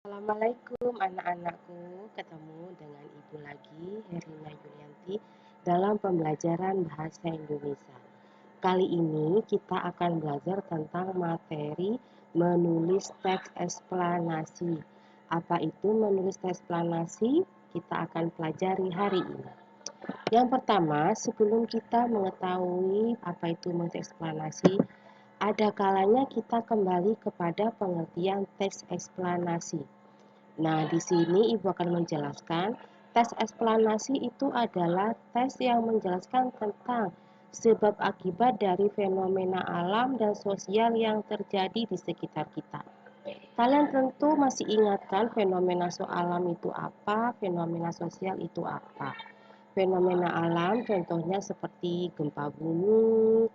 Assalamualaikum anak-anakku, ketemu dengan Ibu lagi, Herina Yulianti, dalam pembelajaran Bahasa Indonesia. Kali ini kita akan belajar tentang materi menulis teks eksplanasi. Apa itu menulis teks eksplanasi? Kita akan pelajari hari ini. Yang pertama, sebelum kita mengetahui apa itu menulis teks eksplanasi, ada kalanya kita kembali kepada pengertian teks eksplanasi. Nah, di sini Ibu akan menjelaskan, tes eksplanasi itu adalah tes yang menjelaskan tentang sebab akibat dari fenomena alam dan sosial yang terjadi di sekitar kita. Kalian tentu masih ingatkan fenomena alam itu apa, fenomena sosial itu apa. Fenomena alam contohnya seperti gempa bumi,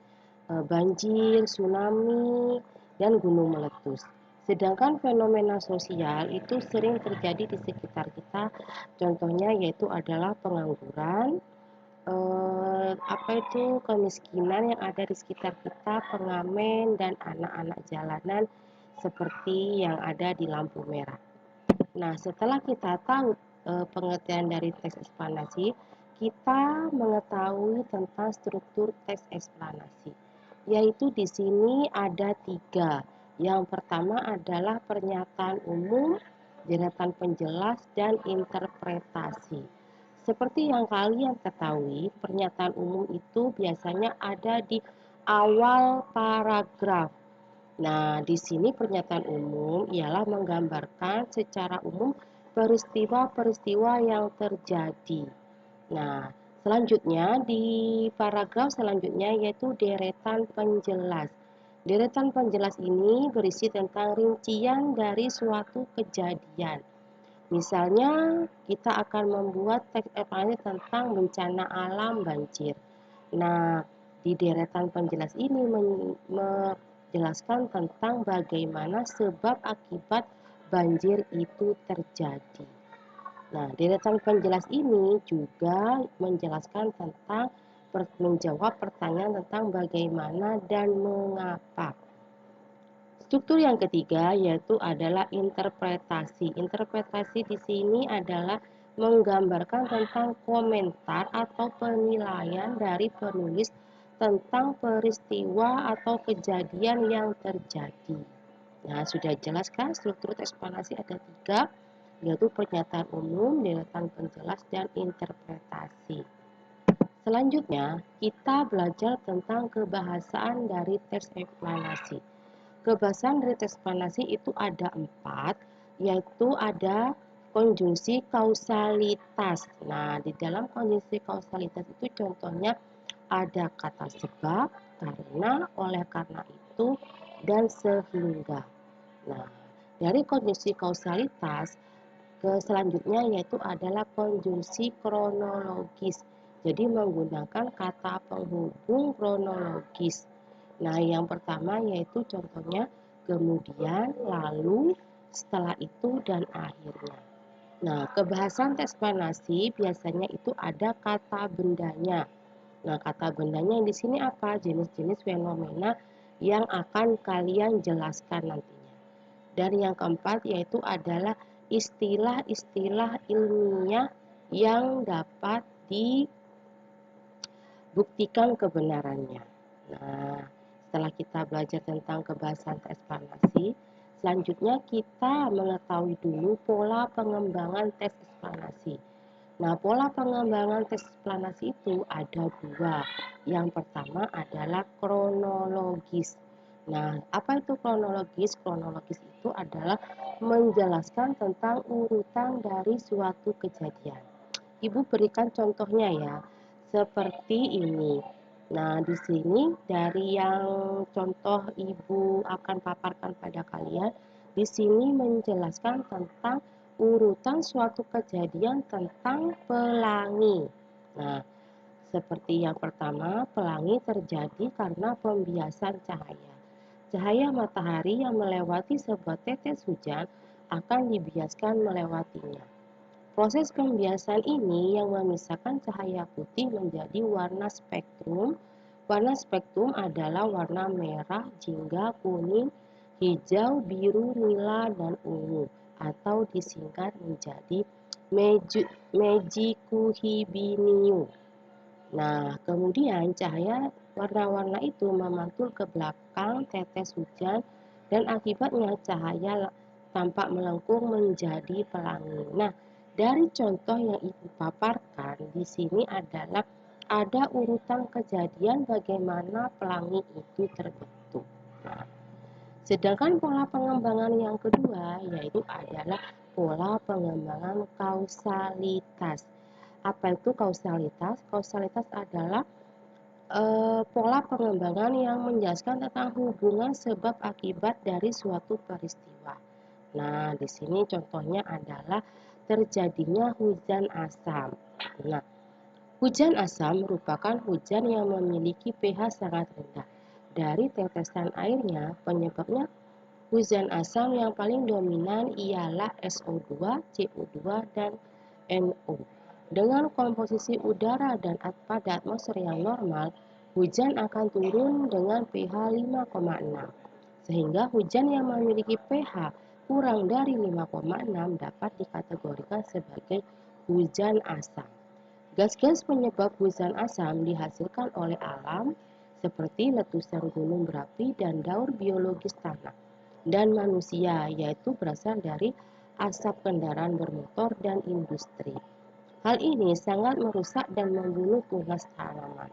banjir, tsunami, dan gunung meletus. Sedangkan fenomena sosial itu sering terjadi di sekitar kita, contohnya yaitu adalah pengangguran, kemiskinan yang ada di sekitar kita, pengamen dan anak-anak jalanan seperti yang ada di lampu merah. Nah, setelah kita tahu pengertian dari teks eksplanasi, kita mengetahui tentang struktur teks eksplanasi, yaitu di sini ada 3. Yang pertama adalah pernyataan umum, deretan penjelas, dan interpretasi. Seperti yang kalian ketahui, pernyataan umum itu biasanya ada di awal paragraf. Nah, di sini pernyataan umum ialah menggambarkan secara umum peristiwa-peristiwa yang terjadi. Nah, selanjutnya di paragraf selanjutnya yaitu deretan penjelas. Deretan penjelas ini berisi tentang rincian dari suatu kejadian. Misalnya, kita akan membuat teks eksplanasi tentang bencana alam banjir. Nah, di deretan penjelas ini menjelaskan tentang bagaimana sebab akibat banjir itu terjadi. Nah, deretan penjelas ini juga menjelaskan tentang menjawab pertanyaan tentang bagaimana dan mengapa. Struktur yang ketiga yaitu adalah interpretasi. Interpretasi di sini adalah menggambarkan tentang komentar atau penilaian dari penulis tentang peristiwa atau kejadian yang terjadi. Nah, sudah jelas kan struktur eksplanasi ada 3, yaitu pernyataan umum, deretan penjelas, dan interpretasi. Selanjutnya, kita belajar tentang kebahasaan dari teks eksplanasi. Kebahasaan dari teks eksplanasi itu ada 4, yaitu ada konjungsi kausalitas. Nah, di dalam konjungsi kausalitas itu contohnya ada kata sebab, karena, oleh karena itu, dan sehingga. Nah, dari konjungsi kausalitas ke selanjutnya yaitu adalah konjungsi kronologis. Jadi menggunakan kata penghubung kronologis. Nah, yang pertama yaitu contohnya kemudian, lalu, setelah itu, dan akhirnya. Nah, kebahasan teks eksplanasi biasanya itu ada kata bendanya. Nah, kata bendanya yang di sini apa? Jenis-jenis fenomena yang akan kalian jelaskan nantinya. Dan yang keempat yaitu adalah istilah-istilah ilmiah yang dapat dibuktikan kebenarannya. Nah, setelah kita belajar tentang kebahasan teks eksplanasi, selanjutnya kita mengetahui dulu pola pengembangan teks eksplanasi. Nah, pola pengembangan teks eksplanasi itu ada 2. Yang pertama adalah kronologis. Nah, apa itu kronologis? Kronologis itu adalah menjelaskan tentang urutan dari suatu kejadian. Ibu berikan contohnya ya, seperti ini. Nah, di sini dari yang contoh Ibu akan paparkan pada kalian, di sini menjelaskan tentang urutan suatu kejadian tentang pelangi. Nah, seperti yang pertama, pelangi terjadi karena pembiasan cahaya. Cahaya matahari yang melewati sebuah tetes hujan akan dibiaskan melewatinya. Proses pembiasan ini yang memisahkan cahaya putih menjadi warna spektrum. Warna spektrum adalah warna merah, jingga, kuning, hijau, biru, nila, dan ungu atau atau disingkat menjadi Mejikuhibiniu. Nah, kemudian cahaya warna-warna itu memantul ke belakang tetes hujan dan akibatnya cahaya tampak melengkung menjadi pelangi. Nah, dari contoh yang Ibu paparkan di sini adalah ada urutan kejadian bagaimana pelangi itu terbentuk. Nah, sedangkan pola pengembangan yang kedua yaitu adalah pola pengembangan kausalitas. Apa itu kausalitas? Kausalitas adalah pola pengembangan yang menjelaskan tentang hubungan sebab akibat dari suatu peristiwa. Nah, di sini contohnya adalah terjadinya hujan asam. Nah, hujan asam merupakan hujan yang memiliki pH sangat rendah. Dari tetesan airnya, penyebabnya hujan asam yang paling dominan ialah SO2, CO2, dan NO. Dengan komposisi udara dan pada atmosfer yang normal, hujan akan turun dengan pH 5,6. Sehingga hujan yang memiliki pH kurang dari 5,6 dapat dikategorikan sebagai hujan asam. Gas-gas penyebab hujan asam dihasilkan oleh alam seperti letusan gunung berapi dan daur biologis tanah dan manusia, yaitu berasal dari asap kendaraan bermotor dan industri. Hal ini sangat merusak dan membunuh tunas tanaman.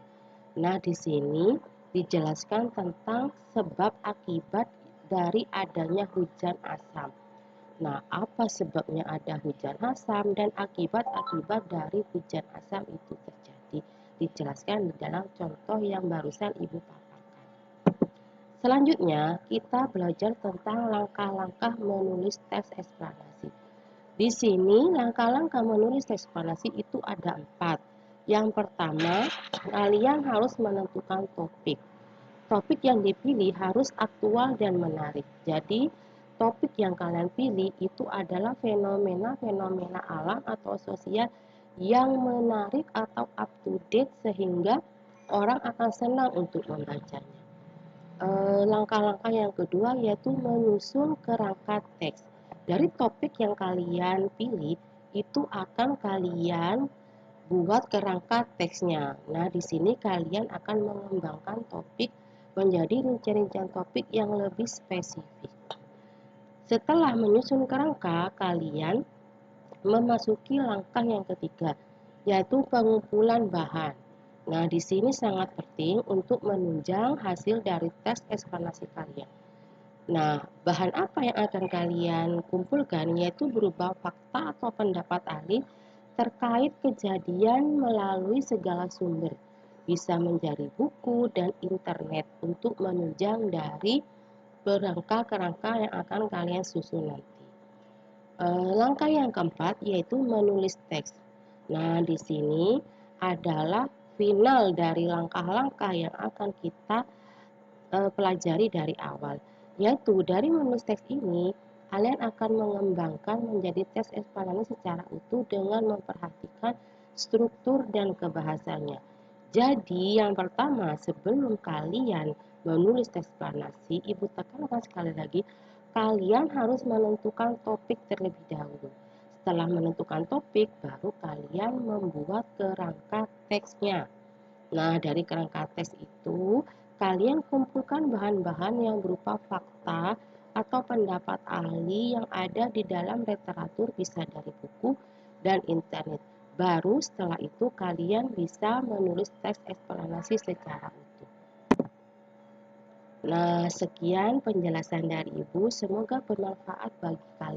Nah, di sini dijelaskan tentang sebab akibat dari adanya hujan asam. Nah, apa sebabnya ada hujan asam dan akibat-akibat dari hujan asam itu terjadi? Dijelaskan di dalam contoh yang barusan Ibu paparkan. Selanjutnya, kita belajar tentang langkah-langkah menulis teks eksplanasi. Di sini, langkah-langkah menulis teks eksplanasi itu ada 4. Yang pertama, kalian harus menentukan topik. Topik yang dipilih harus aktual dan menarik. Jadi, topik yang kalian pilih itu adalah fenomena-fenomena alam atau sosial yang menarik atau up to date sehingga orang akan senang untuk membacanya. Langkah-langkah yang kedua yaitu menyusun kerangka teks. Dari topik yang kalian pilih itu akan kalian buat kerangka teksnya. Nah, di sini kalian akan mengembangkan topik menjadi rincian-rincian topik yang lebih spesifik. Setelah menyusun kerangka, kalian memasuki langkah yang ketiga, yaitu pengumpulan bahan. Nah, di sini sangat penting untuk menunjang hasil dari teks eksplanasi kalian. Nah, bahan apa yang akan kalian kumpulkan yaitu berupa fakta atau pendapat ahli terkait kejadian melalui segala sumber. Bisa menjadi buku dan internet untuk menunjang dari kerangka-kerangka yang akan kalian susun nanti. Langkah yang keempat yaitu menulis teks. Nah, di sini adalah final dari langkah-langkah yang akan kita pelajari dari awal. Yaitu dari menulis teks ini, kalian akan mengembangkan menjadi teks eksplanasi secara utuh dengan memperhatikan struktur dan kebahasanya. Jadi, yang pertama, sebelum kalian menulis teks eksplanasi, Ibu tekankan sekali lagi, kalian harus menentukan topik terlebih dahulu. Setelah menentukan topik, baru kalian membuat kerangka teksnya. Nah, dari kerangka teks itu, kalian kumpulkan bahan-bahan yang berupa fakta atau pendapat ahli yang ada di dalam literatur, bisa dari buku dan internet. Baru setelah itu kalian bisa menulis teks eksplanasi secara utuh. Nah, sekian penjelasan dari Ibu. Semoga bermanfaat bagi kalian.